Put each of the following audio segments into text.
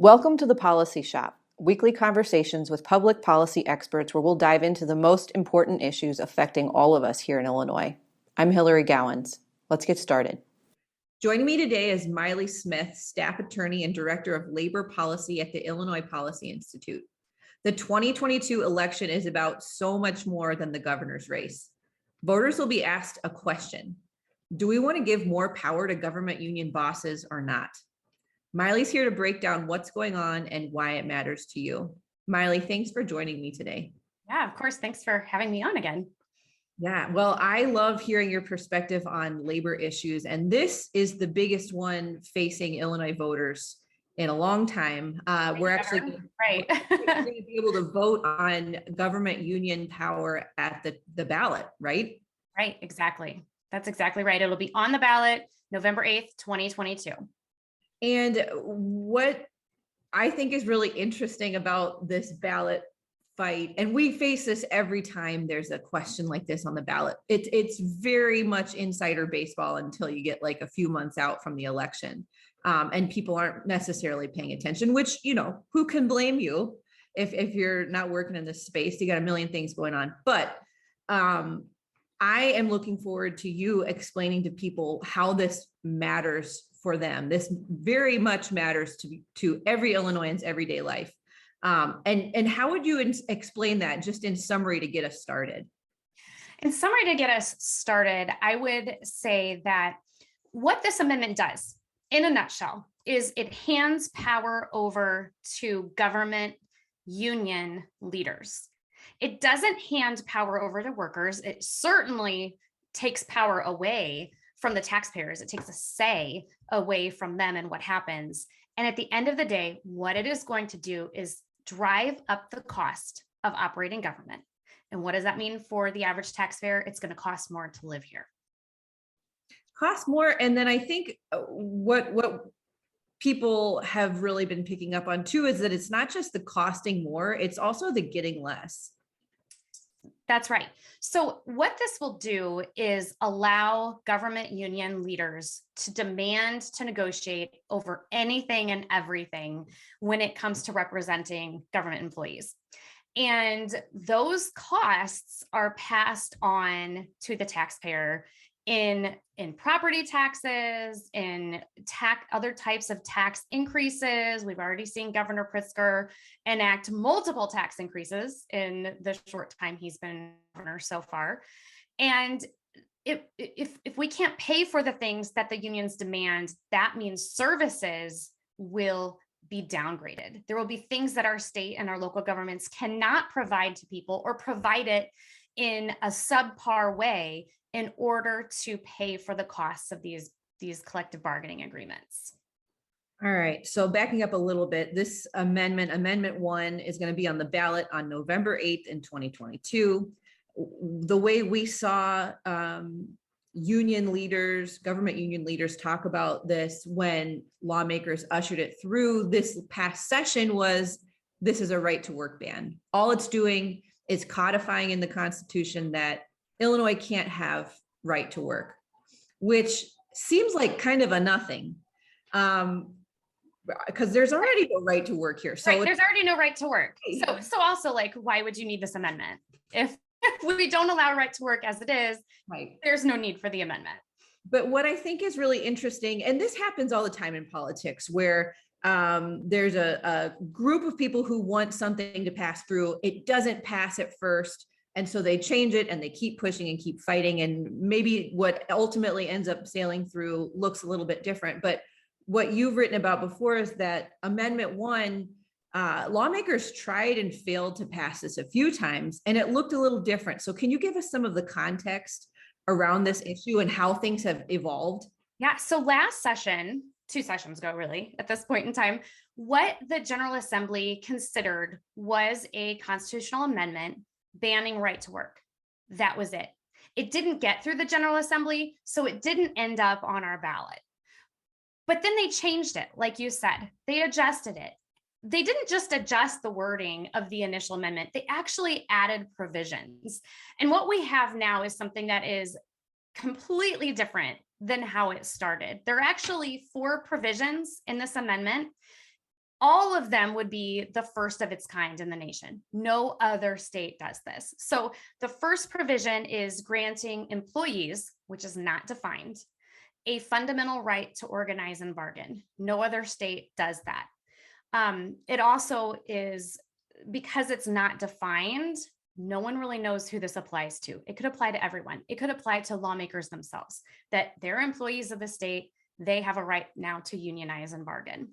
Welcome to the Policy Shop, weekly conversations with public policy experts where we'll dive into the most important issues affecting all of us here in Illinois. I'm Hilary Gowins. Let's get started. Joining me today is Mailee Smith, staff attorney and director of labor policy at the Illinois Policy Institute. The 2022 election is about so much more than the governor's race. Voters will be asked a question. Do we want to give more power to government union bosses or not? Mailee's here to break down what's going on and why it matters to you. Mailee, thanks for joining me today. Yeah, of course. Thanks for having me on again. Yeah, well, I love hearing your perspective on labor issues, and this is the biggest one facing Illinois voters in a long time. We're actually going to be able to vote on government union power at the ballot, right? Right, exactly. That's exactly right. It'll be on the ballot November 8th, 2022. And what I think is really interesting about this ballot fight, and we face this every time there's a question like this on the ballot, it's very much insider baseball until you get like a few months out from the election, and people aren't necessarily paying attention, which, you know, who can blame you if you're not working in this space? You got a million things going on. But I am looking forward to you explaining to people how this matters for them. This very much matters to every Illinoisan's everyday life. And how would you explain that just in summary to get us started? In summary, to get us started, I would say that what this amendment does, in a nutshell, is it hands power over to government union leaders. It doesn't hand power over to workers. It certainly takes power away from the taxpayers. It takes a say away from them and what happens. And at the end of the day, what it is going to do is drive up the cost of operating government. And what does that mean for the average taxpayer? It's going to cost more to live here. Cost more. And then I think what people have really been picking up on too is that it's not just the costing more, it's also the getting less. That's right. So what this will do is allow government union leaders to demand to negotiate over anything and everything when it comes to representing government employees. And those costs are passed on to the taxpayer in property taxes, in other types of tax increases. We've already seen Governor Pritzker enact multiple tax increases in the short time he's been governor so far. And if we can't pay for the things that the unions demand, that means services will be downgraded. There will be things that our state and our local governments cannot provide to people, or provide it in a subpar way, in order to pay for the costs of these collective bargaining agreements. All right, so backing up a little bit, this amendment 1 is going to be on the ballot on November 8th in 2022. The way we saw union leaders, government union leaders talk about this when lawmakers ushered it through this past session was, this is a right to work ban. All it's doing is codifying in the Constitution that Illinois can't have right to work, which seems like kind of a nothing, because there's already no right to work here. So right, there's already no right to work. So also, like, why would you need this amendment? If we don't allow right to work as it is, right, there's no need for the amendment. But what I think is really interesting, and this happens all the time in politics, where there's a group of people who want something to pass through. It doesn't pass at first. And so they change it and they keep pushing and keep fighting. And maybe what ultimately ends up sailing through looks a little bit different. But what you've written about before is that Amendment 1, lawmakers tried and failed to pass this a few times, and it looked a little different. So can you give us some of the context around this issue and how things have evolved? Yeah, so last session, 2 sessions ago, really, at this point in time, what the General Assembly considered was a constitutional amendment banning right to work. That was it. It didn't get through the General Assembly, so it didn't end up on our ballot. But then they changed it, like you said. They adjusted it. They didn't just adjust the wording of the initial amendment, they actually added provisions. And what we have now is something that is completely different than how it started. There are actually 4 provisions in this amendment all of them would be the first of its kind in the nation. No other state does this. So the first provision is granting employees, which is not defined, a fundamental right to organize and bargain. No other state does that. It also is, because it's not defined, no one really knows who this applies to. It could apply to everyone. It could apply to lawmakers themselves, that they're employees of the state. They have a right now to unionize and bargain.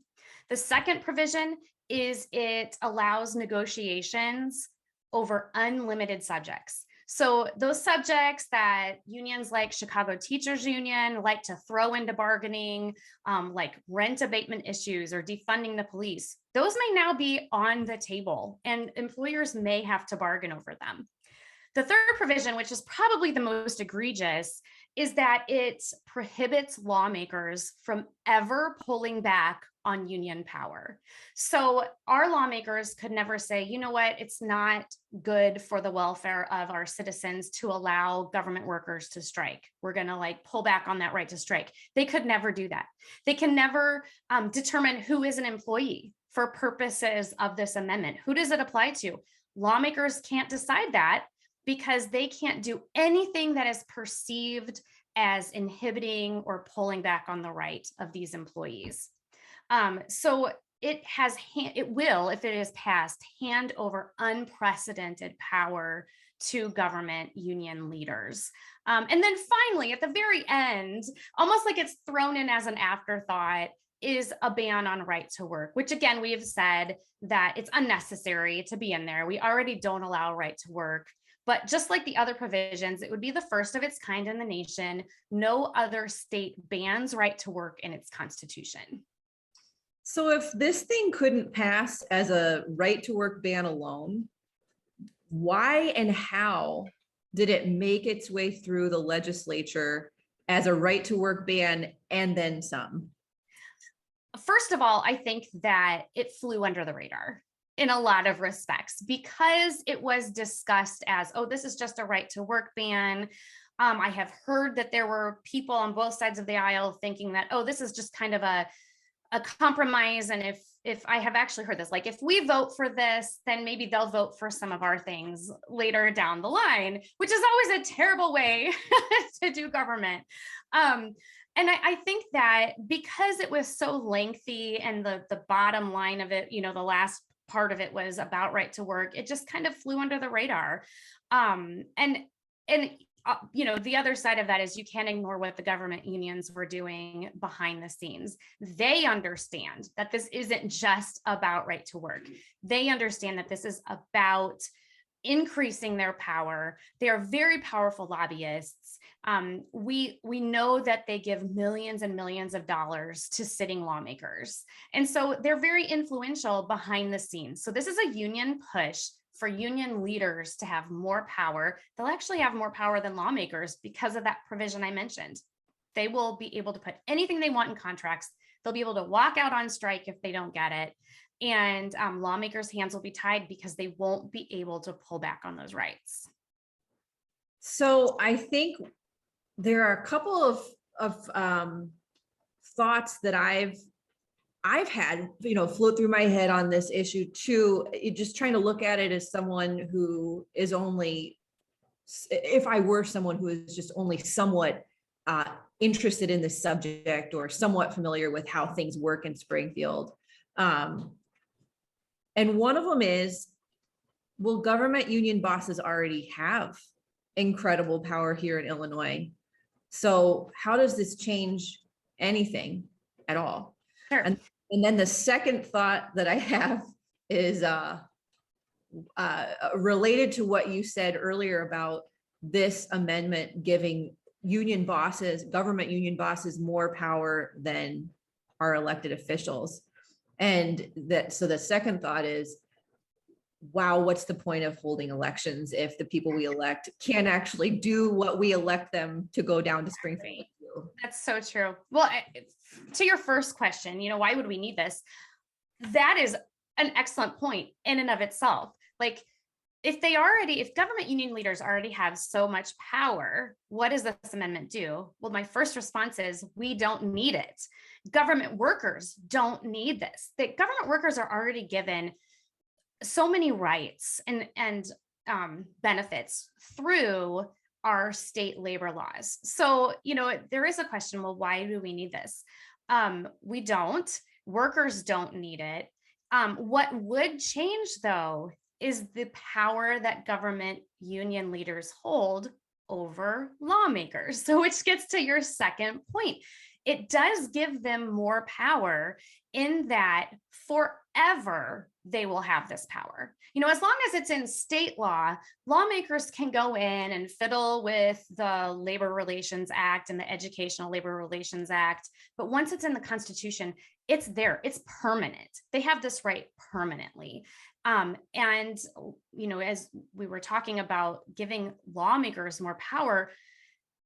The second provision is it allows negotiations over unlimited subjects. So those subjects that unions like Chicago Teachers Union like to throw into bargaining, like rent abatement issues or defunding the police, those may now be on the table and employers may have to bargain over them. The third provision, which is probably the most egregious, is that it prohibits lawmakers from ever pulling back on union power. So our lawmakers could never say, you know what, it's not good for the welfare of our citizens to allow government workers to strike. We're going to like pull back on that right to strike. They could never do that. They can never determine who is an employee for purposes of this amendment. Who does it apply to? Lawmakers can't decide that, because they can't do anything that is perceived as inhibiting or pulling back on the right of these employees. So it will, if it is passed, hand over unprecedented power to government union leaders. And then finally, at the very end, almost like it's thrown in as an afterthought, is a ban on right to work, which again, we have said that it's unnecessary to be in there. We already don't allow right to work. But just like the other provisions, it would be the first of its kind in the nation. No other state bans right to work in its constitution. So if this thing couldn't pass as a right to work ban alone, why and how did it make its way through the legislature as a right to work ban and then some? First of all, I think that it flew under the radar in a lot of respects, because it was discussed as, oh, this is just a right to work ban. I have heard that there were people on both sides of the aisle thinking that, oh, this is just kind of a compromise. And if I have actually heard this, like if we vote for this, then maybe they'll vote for some of our things later down the line, which is always a terrible way to do government. And I think that because it was so lengthy and the bottom line of it, the last part of it was about right to work, it just kind of flew under the radar. The other side of that is you can't ignore what the government unions were doing behind the scenes. They understand that this isn't just about right to work. They understand that this is about increasing their power. They are very powerful lobbyists. We know that they give millions and millions of dollars to sitting lawmakers. And so they're very influential behind the scenes. So this is a union push for union leaders to have more power. They'll actually have more power than lawmakers because of that provision I mentioned. They will be able to put anything they want in contracts. They'll be able to walk out on strike if they don't get it. And lawmakers' hands will be tied because they won't be able to pull back on those rights. So I think there are a couple of thoughts that I've had, float through my head on this issue too. Just trying to look at it as someone who is only, if I were someone who is just only somewhat interested in this subject or somewhat familiar with how things work in Springfield. And one of them is, will government union bosses already have incredible power here in Illinois? So how does this change anything at all? Sure. And then the second thought that I have is related to what you said earlier about this amendment giving government union bosses more power than our elected officials. And so the second thought is, wow, what's the point of holding elections if the people we elect can't actually do what we elect them to go down to Springfield? That's so true. Well, to your first question, why would we need this? That is an excellent point in and of itself. Like, if government union leaders already have so much power, what does this amendment do? Well, my first response is we don't need it. Government workers don't need this. The government workers are already given so many rights and benefits through our state labor laws. So, there is a question, well, why do we need this? We don't. Workers don't need it. What would change, though, is the power that government union leaders hold over lawmakers. So, which gets to your second point. It does give them more power in that forever they will have this power. As long as it's in state law, lawmakers can go in and fiddle with the Labor Relations Act and the Educational Labor Relations Act. But once it's in the Constitution, it's there. It's permanent. They have this right permanently. And, as we were talking about giving lawmakers more power,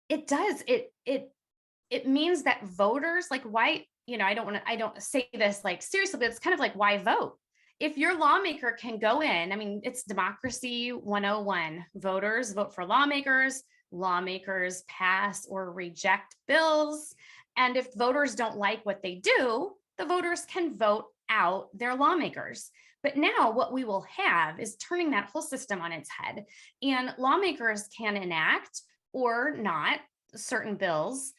it does. It means that voters, like, why, I don't say this like seriously, but it's kind of like, why vote? If your lawmaker can go in, it's democracy 101. Voters vote for lawmakers, lawmakers pass or reject bills. And if voters don't like what they do, the voters can vote out their lawmakers. But now what we will have is turning that whole system on its head. And lawmakers can enact or not certain bills.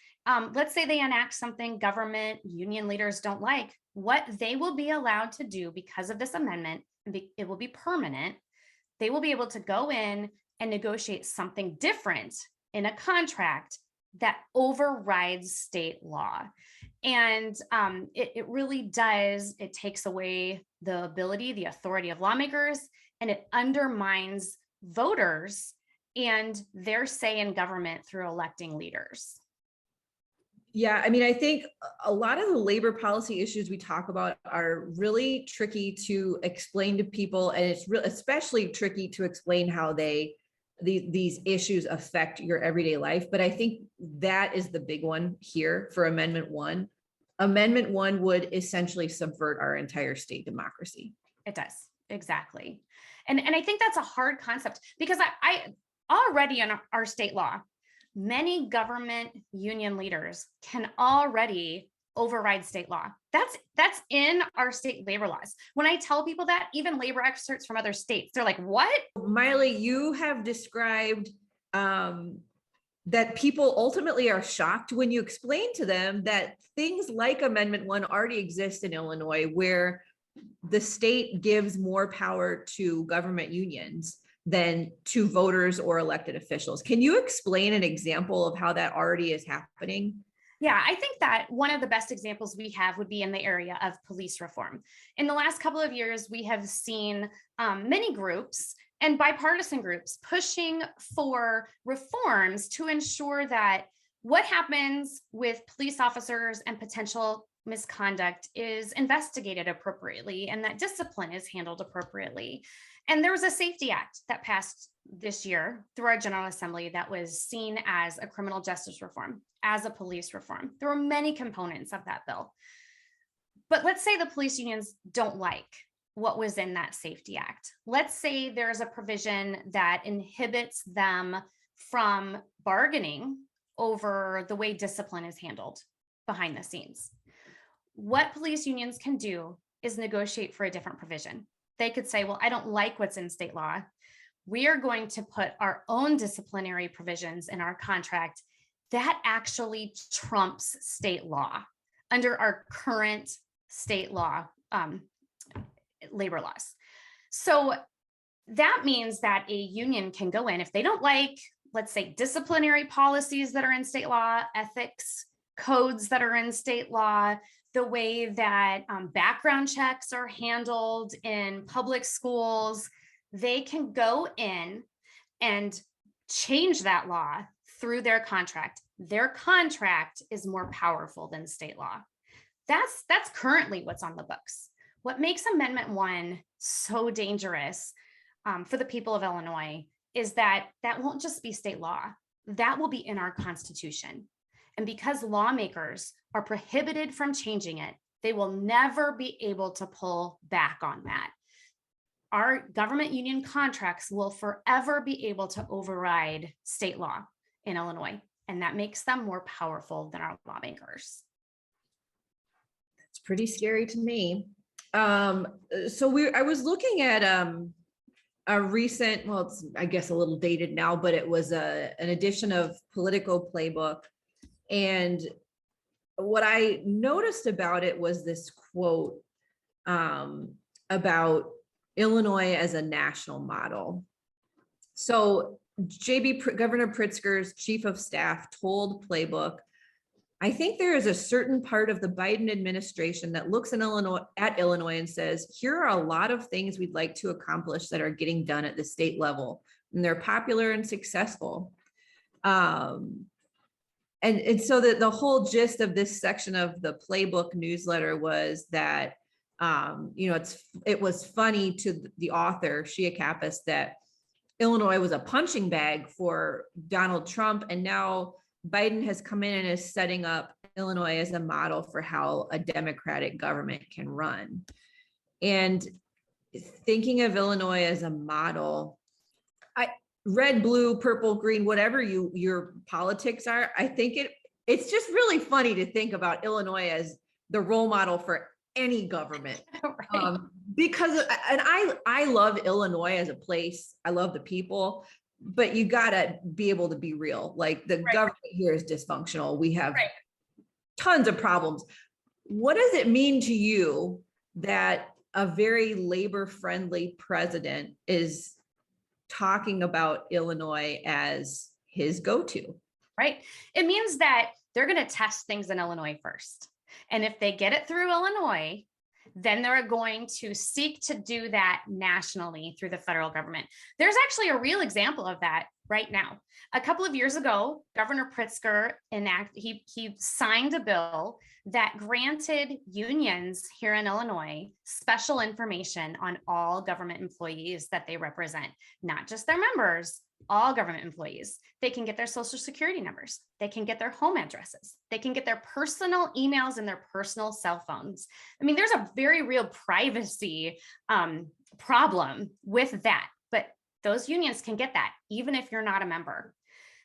Let's say they enact something government union leaders don't like. What they will be allowed to do because of this amendment, it will be permanent. They will be able to go in and negotiate something different in a contract that overrides state law. And it really does, it takes away the ability, the authority of lawmakers, and it undermines voters and their say in government through electing leaders. Yeah, I think a lot of the labor policy issues we talk about are really tricky to explain to people, and it's especially tricky to explain how these issues affect your everyday life. But I think that is the big one here for Amendment 1. Amendment 1 would essentially subvert our entire state democracy. It does, exactly. And I think that's a hard concept because I already in our state law, many government union leaders can already override state law. That's in our state labor laws. When I tell people that, even labor experts from other states, they're like, what? Mailee, you have described that people ultimately are shocked when you explain to them that things like Amendment 1 already exist in Illinois, where the state gives more power to government unions than to voters or elected officials. Can you explain an example of how that already is happening? Yeah, I think that one of the best examples we have would be in the area of police reform. In the last couple of years, we have seen many groups and bipartisan groups pushing for reforms to ensure that what happens with police officers and potential misconduct is investigated appropriately and that discipline is handled appropriately. And there was a Safety Act that passed this year through our General Assembly that was seen as a criminal justice reform, as a police reform. There were many components of that bill. But let's say the police unions don't like what was in that Safety Act. Let's say there's a provision that inhibits them from bargaining over the way discipline is handled behind the scenes. What police unions can do is negotiate for a different provision. They could say, well, I don't like what's in state law. We are going to put our own disciplinary provisions in our contract that actually trumps state law under our current state law labor laws. So that means that a union can go in if they don't like, let's say, disciplinary policies that are in state law, ethics codes that are in state law, the way that background checks are handled in public schools. They can go in and change that law through their contract. Their contract is more powerful than state law. That's currently what's on the books. What makes Amendment 1 so dangerous for the people of Illinois is that won't just be state law. That will be in our Constitution. And because lawmakers are prohibited from changing it, they will never be able to pull back on that. our government union contracts will forever be able to override state law in Illinois. And that makes them more powerful than our lawmakers. It's pretty scary to me. I was looking at a recent, well, it's I guess a little dated now, but it was an edition of Politico Playbook. And what I noticed about it was this quote about Illinois as a national model. So Governor Pritzker's chief of staff told Playbook, I think there is a certain part of the Biden administration that looks in Illinois and says, here are a lot of things we'd like to accomplish that are getting done at the state level, and they're popular and successful. And so the whole gist of this section of the Playbook newsletter was that, it was funny to the author, Shia Kappas, that Illinois was a punching bag for Donald Trump. And now Biden has come in and is setting up Illinois as a model for how a democratic government can run. And thinking of Illinois as a model, red, blue, purple, green, whatever your politics are, I think it's just really funny to think about Illinois as the role model for any government. Right. Because I love Illinois as a place. I love the people, but you gotta be able to be real. Like the government here is dysfunctional. We have tons of problems. What does it mean to you that a very labor-friendly president is talking about Illinois as his go-to? Right. It means that they're going to test things in Illinois first. And if they get it through Illinois, then they're going to seek to do that nationally through the federal government. There's actually a real example of that right now. A couple of years ago, Governor Pritzker he signed a bill that granted unions here in Illinois special information on all government employees that they represent, not just their members, all government employees. They can get their social security numbers. They can get their home addresses. They can get their personal emails and their personal cell phones. I mean, there's a very real privacy problem with that, but those unions can get that even if you're not a member.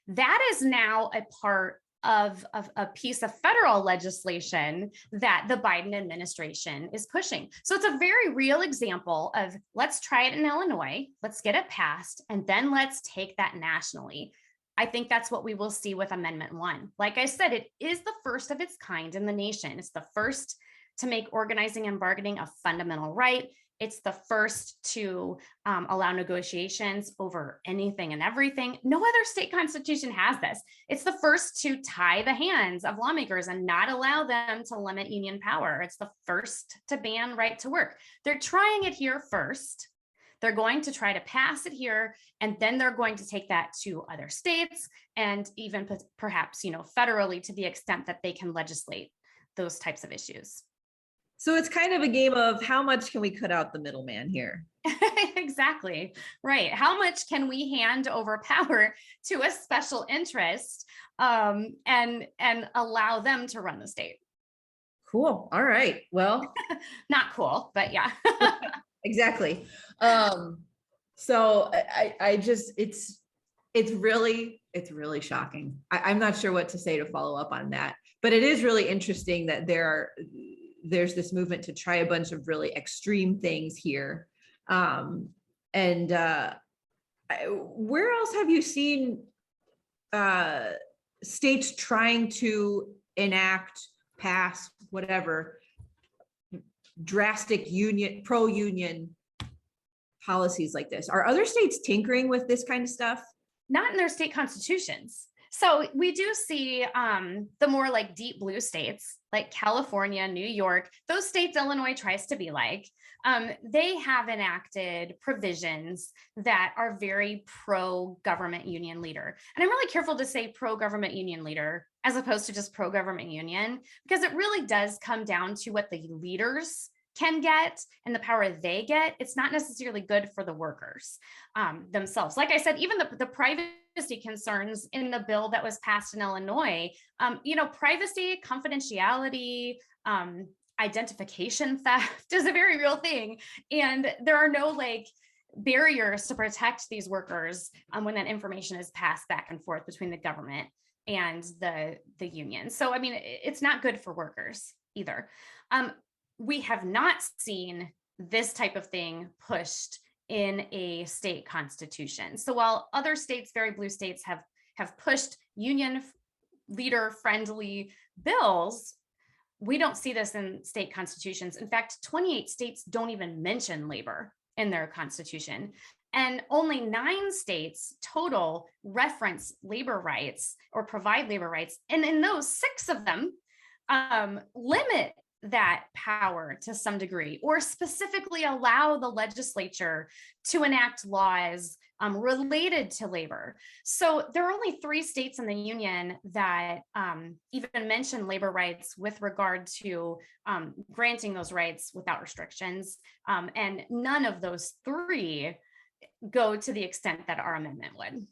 That is now a part of a piece of federal legislation that the Biden administration is pushing. So it's a very real example of, let's try it in Illinois, let's get it passed, and then let's take that nationally. I think that's what we will see with Amendment 1. Like I said, it is the first of its kind in the nation. It's the first to make organizing and bargaining a fundamental right. It's the first to allow negotiations over anything and everything. No other state constitution has this. It's the first to tie the hands of lawmakers and not allow them to limit union power. It's the first to ban right to work. They're trying it here first. They're going to try to pass it here, and then they're going to take that to other states and even perhaps, federally, to the extent that they can legislate those types of issues. So it's kind of a game of how much can we cut out the middleman here? Exactly. Right. How much can we hand over power to a special interest and allow them to run the state? Cool. All right. Well, not cool, but yeah. Exactly. So I just, it's really shocking. I'm not sure what to say to follow up on that, but it is really interesting that there's this movement to try a bunch of really extreme things here. Where else have you seen states trying to pass, whatever, drastic pro-union policies like this? Are other states tinkering with this kind of stuff? Not in their state constitutions. So we do see the more like deep blue states like California, New York, those states Illinois tries to be like, they have enacted provisions that are very pro-government union leader. And I'm really careful to say pro-government union leader as opposed to just pro-government union, because it really does come down to what the leaders can get and the power they get. It's not necessarily good for the workers themselves. Like I said, even the privacy concerns in the bill that was passed in Illinois, privacy, confidentiality, identification theft is a very real thing. And there are no barriers to protect these workers when that information is passed back and forth between the government and the union. So, I mean, it's not good for workers either. We have not seen this type of thing pushed in a state constitution. So while other states, very blue states, have pushed union leader friendly bills, we don't see this in state constitutions. In fact, 28 states don't even mention labor in their constitution. And only 9 states total reference labor rights or provide labor rights. And in those, 6 of them limit that power to some degree, or specifically allow the legislature to enact laws related to labor. So there are only 3 states in the union that even mention labor rights with regard to granting those rights without restrictions. And none of those 3 go to the extent that our amendment would.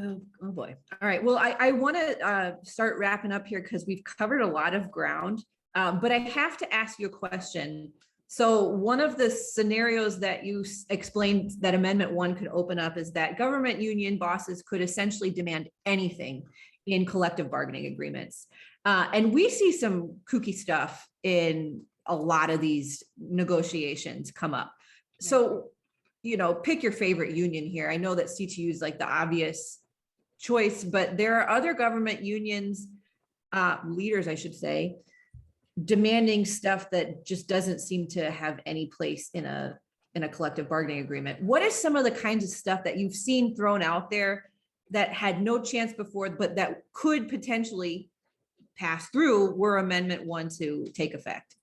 Oh boy. All right. Well, I want to start wrapping up here because we've covered a lot of ground, but I have to ask you a question. So one of the scenarios that you explained that Amendment 1 could open up is that government union bosses could essentially demand anything in collective bargaining agreements. And we see some kooky stuff in a lot of these negotiations come up. So, you know, pick your favorite union here. I know that CTU is like the obvious choice, but there are other government unions, leaders, I should say, demanding stuff that just doesn't seem to have any place in a collective bargaining agreement. What is some of the kinds of stuff that you've seen thrown out there that had no chance before, but that could potentially pass through were Amendment 1 to take effect?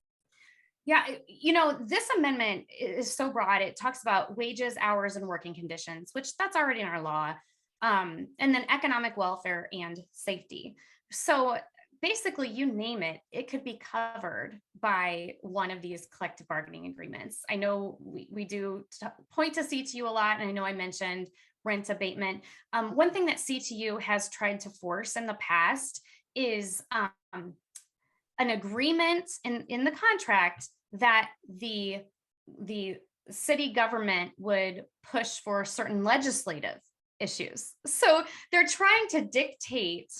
Yeah, you know, this amendment is so broad. It talks about wages, hours, and working conditions, which that's already in our law, and then economic welfare and safety. So basically, you name it, it could be covered by one of these collective bargaining agreements. I know we do point to CTU a lot, and I know I mentioned rent abatement. One thing that CTU has tried to force in the past is an agreement in the contract that the city government would push for certain legislative issues. So they're trying to dictate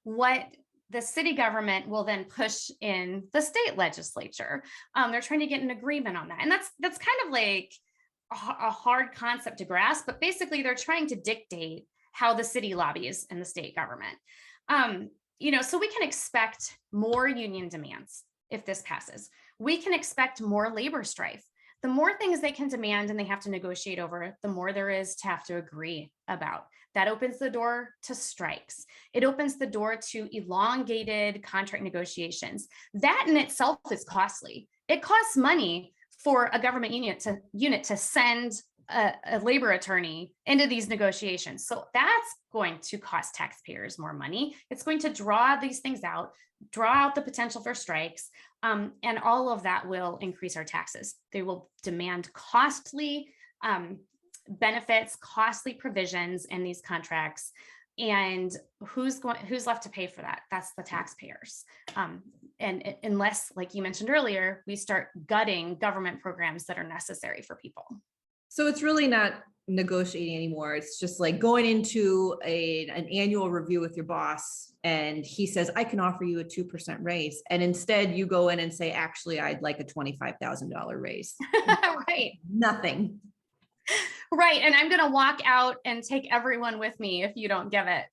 what the city government will then push in the state legislature. They're trying to get an agreement on that. And that's kind of like a hard concept to grasp, but basically they're trying to dictate how the city lobbies in the state government. You know, so we can expect more union demands if this passes. We can expect more labor strife. The more things they can demand and they have to negotiate over, the more there is to have to agree about. That opens the door to strikes. It opens the door to elongated contract negotiations. That in itself is costly. It costs money for a government unit to send a labor attorney into these negotiations. So that's going to cost taxpayers more money. It's going to draw these things out, draw out the potential for strikes, and all of that will increase our taxes. They will demand costly benefits, costly provisions in these contracts. And who's left to pay for that? That's the taxpayers. And unless, like you mentioned earlier, we start gutting government programs that are necessary for people. So it's really not negotiating anymore. It's just like going into an annual review with your boss and he says, I can offer you a 2% raise. And instead you go in and say, actually, I'd like a $25,000 raise. Right. Nothing. Right. And I'm going to walk out and take everyone with me if you don't give it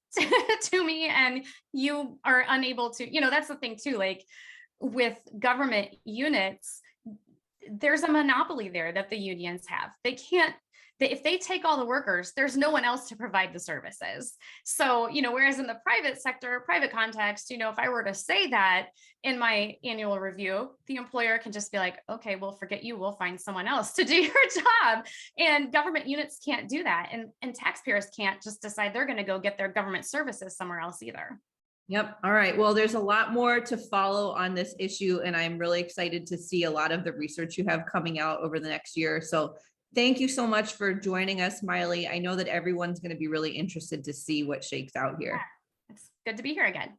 to me and you are unable to, you know, that's the thing too, like with government units, there's a monopoly there that the unions have. If they take all the workers, there's no one else to provide the services. So, you know, whereas in the private sector, private context, you know, if I were to say that in my annual review, the employer can just be like, okay, we'll forget you. We'll find someone else to do your job. And government units can't do that. And taxpayers can't just decide they're going to go get their government services somewhere else either. Yep. All right. Well, there's a lot more to follow on this issue, and I'm really excited to see a lot of the research you have coming out over the next year. So thank you so much for joining us, Mailee. I know that everyone's going to be really interested to see what shakes out here. Yeah, it's good to be here again.